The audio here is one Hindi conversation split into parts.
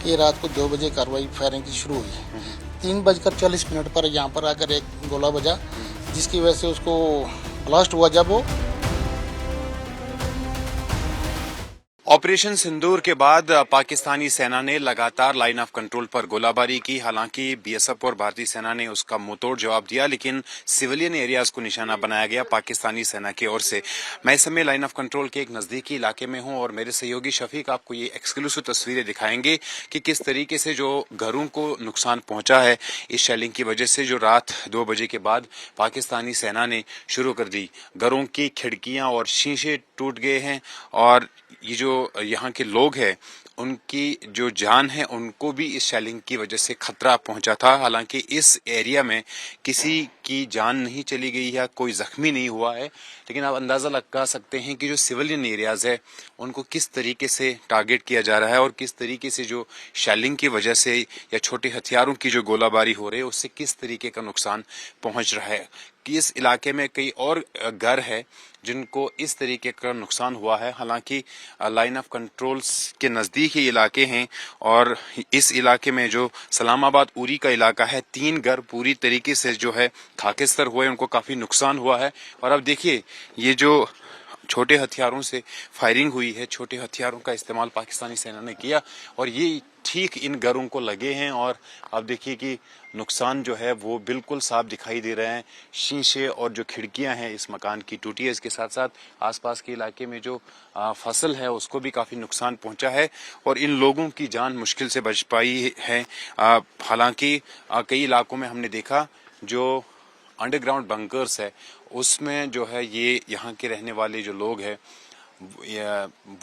ये रात को 2 बजे कार्रवाई फायरिंग की शुरू हुई। 3:40 पर यहाँ पर आकर एक गोला बजा, जिसकी वजह से उसको ब्लास्ट हुआ। जब वो ऑपरेशन सिंदूर के बाद पाकिस्तानी सेना ने लगातार लाइन ऑफ कंट्रोल पर गोलाबारी की। हालांकि बीएसएफ और भारतीय सेना ने उसका मुंहतोड़ जवाब दिया, लेकिन सिविलियन एरियाज को निशाना बनाया गया पाकिस्तानी सेना की ओर से। मैं इस समय लाइन ऑफ कंट्रोल के एक नजदीकी इलाके में हूं और मेरे सहयोगी शफीक आपको ये एक्सक्लूसिव तस्वीरें दिखाएंगे कि किस तरीके से जो घरों को नुकसान पहुंचा है इस शेलिंग की वजह से, जो रात 2 बजे के बाद पाकिस्तानी सेना ने शुरू कर दी। घरों की खिड़कियां और शीशे टूट गए हैं और ये जो यहाँ के लोग हैं उनकी जो जान है उनको भी इस शेलिंग की वजह से खतरा पहुंचा था। हालांकि इस एरिया में किसी की जान नहीं चली गई है, कोई जख्मी नहीं हुआ है, लेकिन आप अंदाजा लगा सकते हैं कि जो सिविलियन एरियाज है उनको किस तरीके से टारगेट किया जा रहा है और किस तरीके से जो शेलिंग की वजह से या छोटे हथियारों की जो गोलाबारी हो रही है उससे किस तरीके का नुकसान पहुंच रहा है। कि इस इलाके में कई और घर है जिनको इस तरीके का नुकसान हुआ है। हालांकि लाइन ऑफ कंट्रोल्स के नजदीक ही इलाके हैं और इस इलाके में जो सलामाबाद उरी का इलाका है, 3 घर पूरी तरीके से जो है खाकिस्तर हुए, उनको काफी नुकसान हुआ है। और अब देखिए ये जो छोटे हथियारों से फायरिंग हुई है, छोटे हथियारों का इस्तेमाल पाकिस्तानी सेना ने किया और ये ठीक इन घरों को लगे हैं। और अब देखिए कि नुकसान जो है वो बिल्कुल साफ दिखाई दे रहे हैं। शीशे और जो खिड़कियां हैं इस मकान की टूटी है। इसके साथ साथ आसपास के इलाके में जो फसल है उसको भी काफी नुकसान पहुंचा है और इन लोगों की जान मुश्किल से बच पाई है। हालांकि कई इलाकों में हमने देखा जो अंडरग्राउंड बंकर्स है उसमें जो है ये यहाँ के रहने वाले जो लोग हैं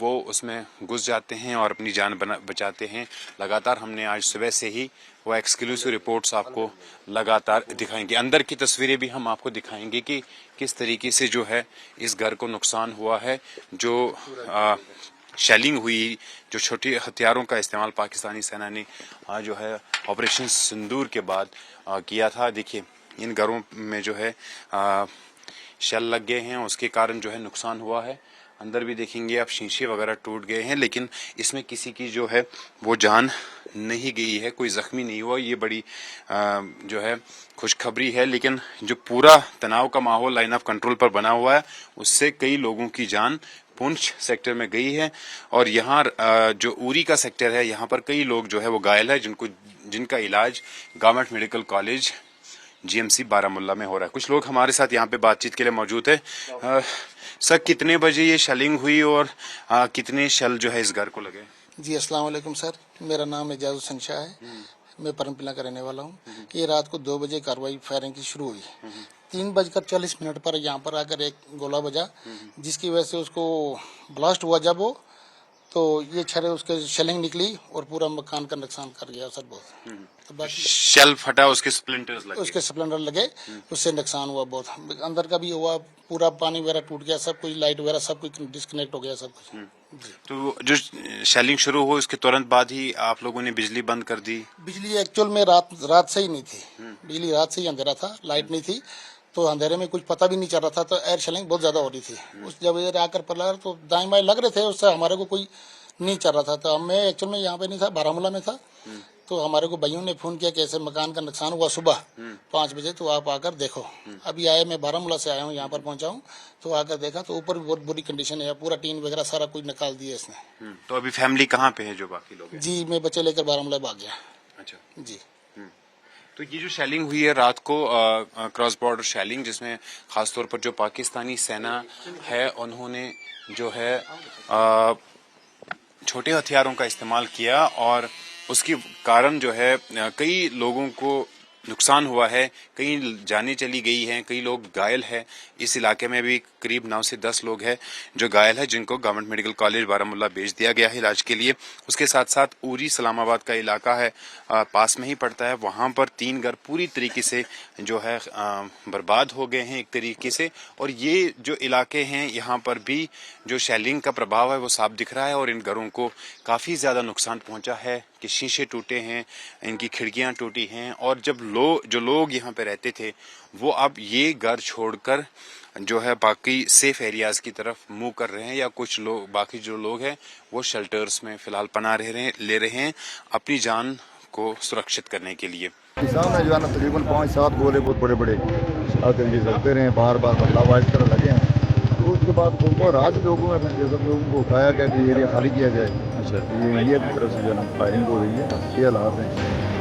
वो उसमें घुस जाते हैं और अपनी जान बचाते हैं। लगातार हमने आज सुबह से ही वो एक्सक्लूसिव रिपोर्ट्स आपको लगातार दिखाएंगे। अंदर की तस्वीरें भी हम आपको दिखाएंगे कि किस तरीके से जो है इस घर को नुकसान हुआ है। जो शेलिंग हुई, जो छोटे हथियारों का इस्तेमाल पाकिस्तानी सेना ने जो है ऑपरेशन सिंदूर के बाद किया था। देखिए इन घरों में जो है शेल लग गए हैं, उसके कारण जो है नुकसान हुआ है। अंदर भी देखेंगे आप शीशे वगैरह टूट गए हैं, लेकिन इसमें किसी की जो है वो जान नहीं गई है, कोई जख्मी नहीं हुआ। ये बड़ी जो है खुशखबरी है। लेकिन जो पूरा तनाव का माहौल लाइन ऑफ कंट्रोल पर बना हुआ है उससे कई लोगों की जान पुंछ सेक्टर में गई है और यहाँ जो उरी का सेक्टर है यहाँ पर कई लोग जो है वो घायल है, जिनका इलाज government medical college GMC Baramulla में हो रहा है। कुछ लोग हमारे साथ यहाँ पे बातचीत के लिए मौजूद है। सर, कितने बजे ये शेलिंग हुई और कितने शेल जो है इस घर को लगे? जी अस्सलाम वालेकुम सर, मेरा नाम एजाज हुसैन शाह है। मैं परमपिला का रहने वाला हूँ। ये रात को 2 बजे कार्रवाई फायरिंग की शुरू हुई। 3:40 पर यहाँ पर आकर एक गोला बजा, जिसकी वजह से उसको ब्लास्ट हुआ। जब वो तो ये छरे उसके शेलिंग निकली और पूरा मकान का नुकसान कर गया सर बहुत। तो बाकी शेल फटा, उसके स्प्लिंटर्स लगे, उसके स्प्लेंडर लगे, उससे नुकसान हुआ बहुत। अंदर का भी हुआ, पूरा पानी वगैरह टूट गया, सब कुछ लाइट वगैरह सब कुछ डिस्कनेक्ट हो गया सब कुछ। तो जो शेलिंग शुरू हुई उसके तुरंत बाद ही आप लोगों ने बिजली बंद कर दी? बिजली एक्चुअल में रात से ही नहीं थी। बिजली रात से ही अंधेरा था, लाइट नहीं थी, तो अंधेरे में कुछ पता भी नहीं चल रहा था। तो एयर शेलिंग बहुत ज्यादा हो रही थी। उस जब इधर आकर पड़ा तो दाएं बाएं लग रहे थे, उससे हमारे को कोई नहीं चल रहा था। तो मैं एक्चुअल में यहाँ पे नहीं था, बारामूला में था। तो हमारे को भाइयों ने फोन किया कि ऐसे मकान का नुकसान हुआ सुबह 5 बजे, तो आप आकर देखो। अभी आए, मैं बारामूला से आया हूँ, यहाँ पर पहुंचा हूँ, तो आकर देखा तो ऊपर भी बहुत बुरी कंडीशन है, पूरा टीन वगैरह सारा कुछ निकाल दिया इसने। तो अभी फैमिली कहाँ पे है जो बाकी लोग हैं? जी, मैं बच्चे लेकर बारामूला भाग गया। अच्छा जी। तो ये जो शेलिंग हुई है रात को, क्रॉस बॉर्डर शेलिंग, जिसमें खासतौर पर जो पाकिस्तानी सेना है उन्होंने जो है छोटे हथियारों का इस्तेमाल किया और उसके कारण जो है कई लोगों को नुकसान हुआ है, कई जानें चली गई हैं, कई लोग घायल हैं। इस इलाके में भी करीब 9 से 10 लोग हैं जो घायल है, जिनको गवर्नमेंट मेडिकल कॉलेज बारामुल्ला भेज दिया गया है इलाज के लिए। उसके साथ साथ उरी सलामाबाद का इलाका है, पास में ही पड़ता है, वहां पर 3 घर पूरी तरीके से जो है बर्बाद हो गए हैं एक तरीके से। और ये जो इलाके हैं यहाँ पर भी जो शेलिंग का प्रभाव है वो साफ दिख रहा है और इन घरों को काफी ज्यादा नुकसान पहुंचा है कि शीशे टूटे हैं, इनकी खिड़कियां टूटी हैं। और जब जो लोग यहाँ पे रहते थे वो अब ये घर छोड़कर जो है बाकी सेफ एरियाज की तरफ मूव कर रहे हैं, या कुछ लोग, बाकी जो लोग हैं वो शेल्टर्स में फिलहाल पनाह ले रहे हैं अपनी जान को सुरक्षित करने के लिए। सामने जो है ना तकरीबन 5-7 गोले बहुत बड़े बड़े आतंकी चलते रहे, बार बार मतलब वाइट तरह लगे हैं। तो उसके बाद उनको रात लोगों में फिर सब लोगों को उठाया गया कि एरिया खाली किया जाए। अच्छा, ये की तरफ से जो है ना फायरिंग हो रही है, ये हालात हैं।